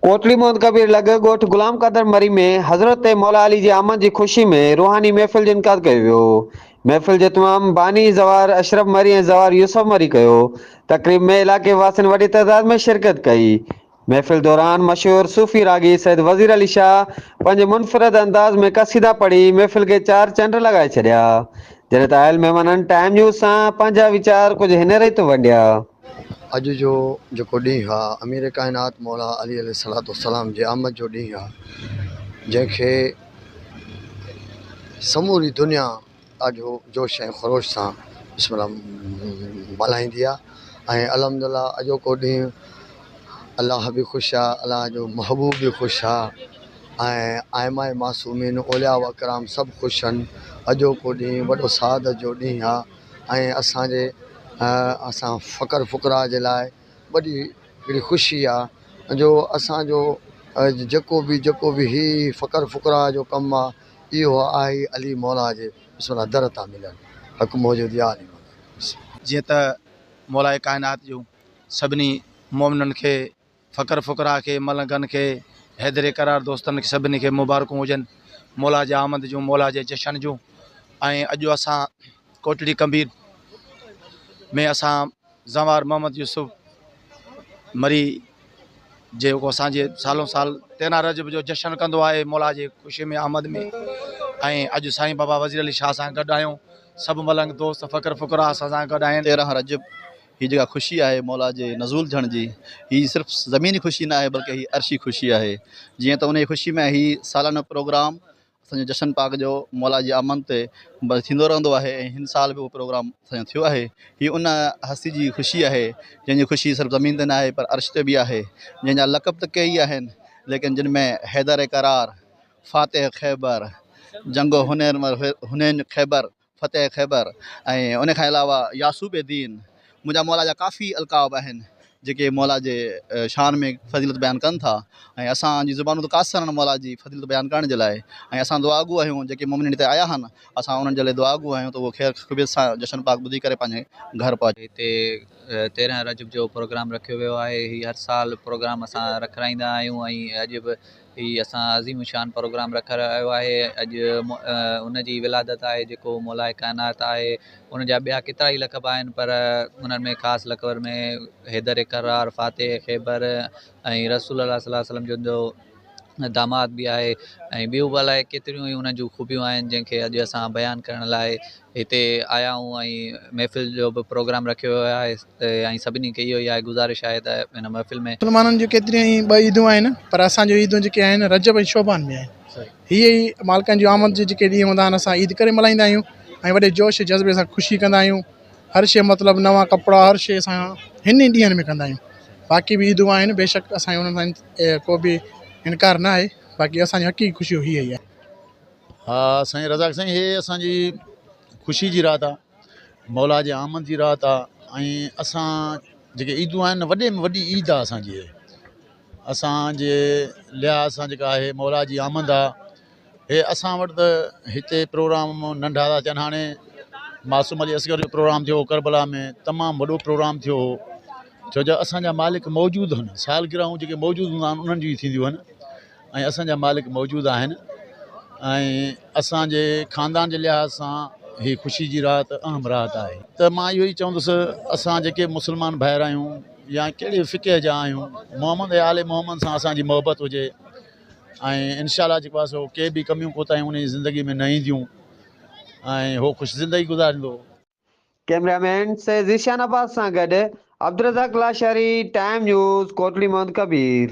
कोटली मोहम्मद कबीर लॻ ॻोठ गुलाम कदर मरी में हज़रत मौला अली जी आमद की खुशी में रूहानी महफ़िल जो इनक़ाद कयो वियो। महफ़िल जो तमाम बानी ज़वार अशरफ मरी ऐं ज़वार यूसुफ मरी कयो। तकरीब में इलाके वासियुनि वॾी तइदाद में शिरकत कई। महफ़िल दौरान मशहूर सूफ़ी रागी सैयद वज़ीर अली शाह पंहिंजे मुनफ़रद अंदाज़ में क़सीदा पढ़ी महफ़िल के चार चंड लगाए छॾिया। जॾहिं त आयल महिमाननि टाइम न्यूज़ सां पंहिंजा वीचार कुझु हिन रीति वंडिया। अॼु जो जेको ॾींहुं आहे अमीर काइनात मौला अली अलैहिस्सलाम जे आमद जो ॾींहुं आहे, जंहिंखे समूरी दुनिया ॾाढो जोश ऐं ख़रोश सां बिस्मिल्लाह मल्हाईंदी आहे। ऐं अल्हम्दुलिल्लाह अॼोको ॾींहुं अलाह बि ख़ुशि आहे, अलाह जो महबूब बि ख़ुशि आहे ऐं आइमाए मासूमीन औलिया व कराम सभु ख़ुशि आहिनि। अॼोको ॾींहुं वॾो सआदत जो ॾींहुं आहे ऐं असां फ़क़र फ़ुक़रा जे लाइ वॾी हिकिड़ी ख़ुशी आहे जो असांजो जेको बि ही फ़क़र फ़ुक़रा जो कमु आहे इहो आहे अली मौला जे बिस्मिल्लाह दर था मिलनि हक़ मौजूद यानी। जीअं त मौला काइनात जूं सभिनी मोमिननि खे फ़क़र फ़ुक़रा खे मलंगनि खे हैदर करार दोस्तनि खे सभिनी खे मुबारकूं हुजनि मौला जे आमद जूं, मौला जे जशन जूं। ऐं अॼु असां कोटड़ी कबीर में असां ज़वार मोहम्मद यूसुफ मरी जेको असांजे सालों साल 13 रजब जो जशन कंदो आहे मौला जे ख़ुशी में आमद में। ऐं अॼु साईं बाबा वज़ीर अली शाह सां गॾु आहियूं, सभु मलंग दोस्त फ़क़र फ़ुक़रा असां सां गॾु आहिनि। 13 रजब ही जेका ख़ुशी आहे मौला जे नज़ूल थियण जी, ही सिर्फ़ु ज़मीनी ख़ुशी न आहे बल्कि ही अर्शी ख़ुशी आहे। जीअं त उन जी ख़ुशी में ही सालाना प्रोग्राम असांजो जशन पाक जो मौला जी आमद ते थींदो रहंदो आहे ऐं हिन साल बि उहो प्रोग्राम असांजो थियो आहे। हीअ उन हस्ती जी ख़ुशी आहे जंहिंजी ख़ुशी सिर्फ़ु ज़मीन ते न आहे पर अर्श ते बि आहे, जंहिंजा लक़ब त कई आहिनि लेकिन जिन में हैदर करार, फ़ातिह ख़ैबर, जंगो हुनैन ख़ैबर, फ़तेह ख़ैबर ऐं उन खां अलावा यासूब दीन, मुंहिंजा मौला जा काफ़ी अलक़ाब आहिनि जेके मौला जे शान में फ़ज़ीलत बयानु कनि था। ऐं असांजी ज़ुबानूं त कासर आहिनि मौला जी फ़ज़ीलत बयानु करण जे लाइ। ऐं असां दुआगू आहियूं जेके मोमिन हिते आया आहिनि, असां उन्हनि जे लाइ दुआगू आहियूं त उहो ख़ैर ख़ुबियत सां जशन पाक ॿुधी करे पंहिंजे घर पहुचे। हिते 13 रजब जो प्रोग्राम रखियो वियो आहे। हीअ हर साल प्रोग्राम असां रखाईंदा आहियूं ऐं अॼु बि हीअ असां अज़ीम शान प्रोग्राम रखायो आहे। अॼु उनजी विलादत आहे जेको मौला काइनात आहे। उनजा ॿिया केतिरा ई लक़ब आहिनि पर उन्हनि में ख़ासि लक़ब में हैदर करार, फ़ातिह ख़ैबर ऐं रसूल अल्लाह सल्लल्लाहु अलैहि वसल्लम जो दामाद बि आहे ऐं ॿियूं बि अलाए केतिरियूं ई उन जूं ख़ूबियूं आहिनि जंहिंखे अॼु असां बयानु करण लाइ हिते आया आहियूं। ऐं महफ़िल जो बि प्रोग्राम रखियो वियो आहे ऐं सभिनी खे इहो ई आहे गुज़ारिश आहे त हिन महफ़िल में मुसलमाननि जूं केतिरियूं ई ॿ ईदूं आहिनि पर असांजूं ईदूं जेके आहिनि रजब ऐं शोबान में आहिनि। हीअ ई मालिकनि जी आमद जे जेके ॾींहं हूंदा आहिनि असां ईद करे मल्हाईंदा आहियूं ऐं वॾे जोश जज़्बे सां ख़ुशी कंदा आहियूं। हर शइ मतिलबु नवां कपिड़ा हर शइ असां हिन ॾींहंनि में कंदा आहियूं। बाक़ी बि ईदूं आहिनि बेशक असांखे उन्हनि सां को बि इनकार न आहे, बाक़ी असांजी हक़ीक़ी ख़ुशी हीअ ई आहे। हा साईं रज़ाक साईं, हे असांजी ख़ुशी जी रात आहे, मौला जे आमद जी रात आहे। ऐं असां जेके ईदूं आहिनि वॾे में वॾी ईद आहे असांजी। असांजे लिहाज़ सां जेका आहे मौला जी आमद आहे, हे असां वटि त हिते प्रोग्राम नंढा था थियनि। हाणे मासूम अली असगर जो प्रोग्राम थियो करबला में, तमामु वॾो प्रोग्राम थियो हो, छो जो असांजा मालिक मौजूदु आहिनि। सालगिराहूं जेके मौजूदु हूंदा आहिनि उन्हनि जी थींदियूं आहिनि ऐं असांजा मालिक मौजूदु आहिनि। ऐं असांजे ख़ानदान जे लिहाज़ सां हीअ ख़ुशी जी रात अहम रात आहे। त मां इहो ई चवंदुसि असां जेके मुस्लमान भाइर आहियूं या कहिड़े फ़िक़े जा आहियूं, मोहम्मद ऐं आले मोहम्मद सां असांजी मोहबत हुजे ऐं इनशाला जेको आहे सो के बि कमियूं कोताहियूं उन जी ज़िंदगी में न ईंदियूं ऐं हो ख़ुशि ज़िंदगी गुज़ारींदो। कैमरामैन से ज़ीशान अब्बास सां गॾु अब्दुल रज़ाक लाशारी, टाइम न्यूज़, कोटली मोहम्मद कबीर।